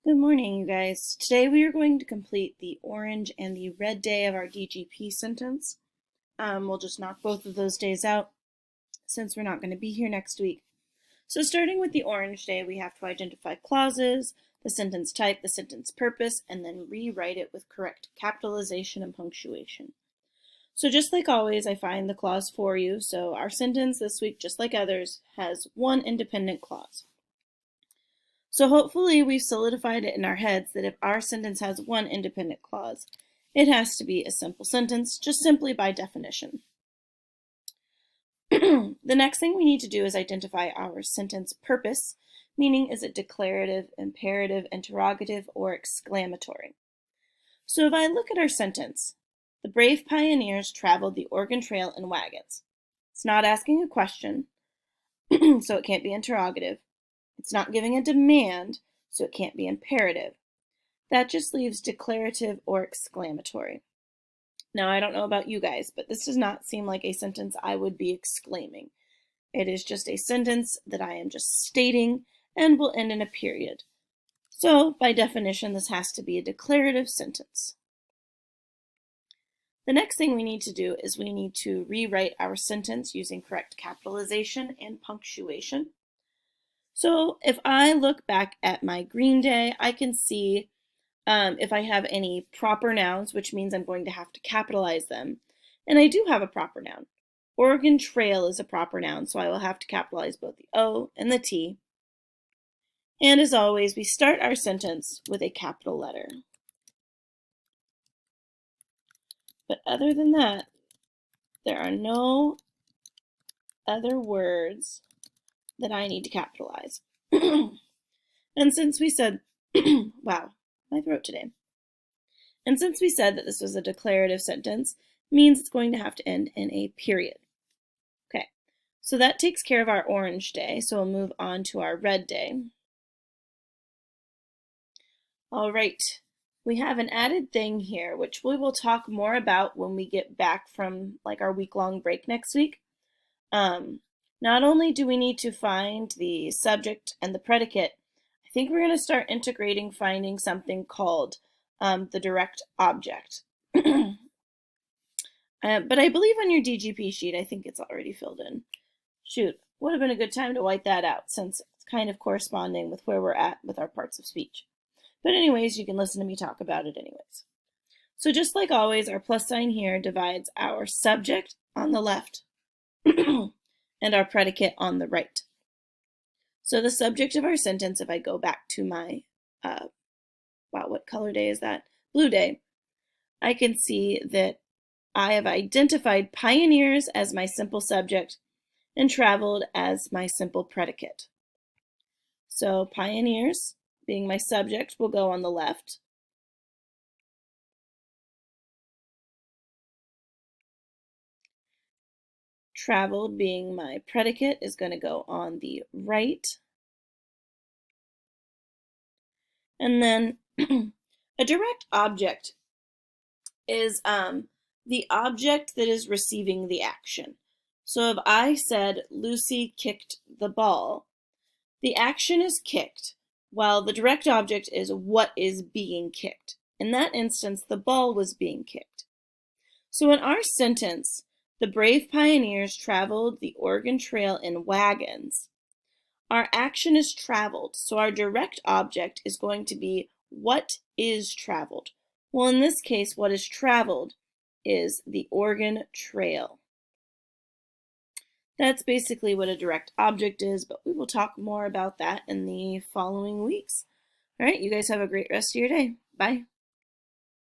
Good morning, you guys. Today we are going to complete the orange and the red day of our DGP sentence. We'll just knock both of those days out since we're not going to be here next week. So starting with the orange day, we have to identify clauses, the sentence type, the sentence purpose, and then rewrite it with correct capitalization and punctuation. So just like always, I find the clause for you. So our sentence this week, just like others, has one independent clause. So hopefully we've solidified it in our heads that if our sentence has one independent clause, it has to be a simple sentence, just simply by definition. The next thing we need to do is identify our sentence purpose, meaning is it declarative, imperative, interrogative, or exclamatory. So if I look at our sentence, the brave pioneers traveled the Oregon Trail in wagons. It's not asking a question, so it can't be interrogative. It's not giving a demand, so it can't be imperative. That just leaves declarative or exclamatory. Now, I don't know about you guys, but this does not seem like a sentence I would be exclaiming. It is just a sentence that I am just stating and will end in a period. So, by definition, this has to be a declarative sentence. The next thing we need to do is we need to rewrite our sentence using correct capitalization and punctuation. So if I look back at my green day, I can see if I have any proper nouns, which means I'm going to have to capitalize them. And I do have a proper noun. Oregon Trail is a proper noun, so I will have to capitalize both the O and the T. And as always, we start our sentence with a capital letter. But other than that, there are no other words that I need to capitalize. And since we said, wow, my throat today. And since we said that this was a declarative sentence, means it's going to have to end in a period. Okay, so that takes care of our orange day, so we'll move on to our red day. All right, we have an added thing here, which we will talk more about when we get back from like our week-long break next week. Not only do we need to find the subject and the predicate, I think we're going to start integrating finding something called the direct object. But I believe on your DGP sheet, I think it's already filled in. Shoot, would have been a good time to white that out since it's kind of corresponding with where we're at with our parts of speech. But anyways, you can listen to me talk about it anyways. So just like always, our plus sign here divides our subject on the left and our predicate on the right. So the subject of our sentence, if I go back to my, wow, what color day is that? Blue day. I can see that I have identified pioneers as my simple subject and traveled as my simple predicate. So pioneers, being my subject, will go on the left. Traveled, being my predicate, is going to go on the right. And then a direct object is the object that is receiving the action. So if I said Lucy kicked the ball, the action is kicked, while the direct object is what is being kicked. In that instance, the ball was being kicked. So in our sentence, the brave pioneers traveled the Oregon Trail in wagons. Our action is traveled, so our direct object is going to be what is traveled. Well, in this case, what is traveled is the Oregon Trail. That's basically what a direct object is, but we will talk more about that in the following weeks. All right, you guys have a great rest of your day. Bye.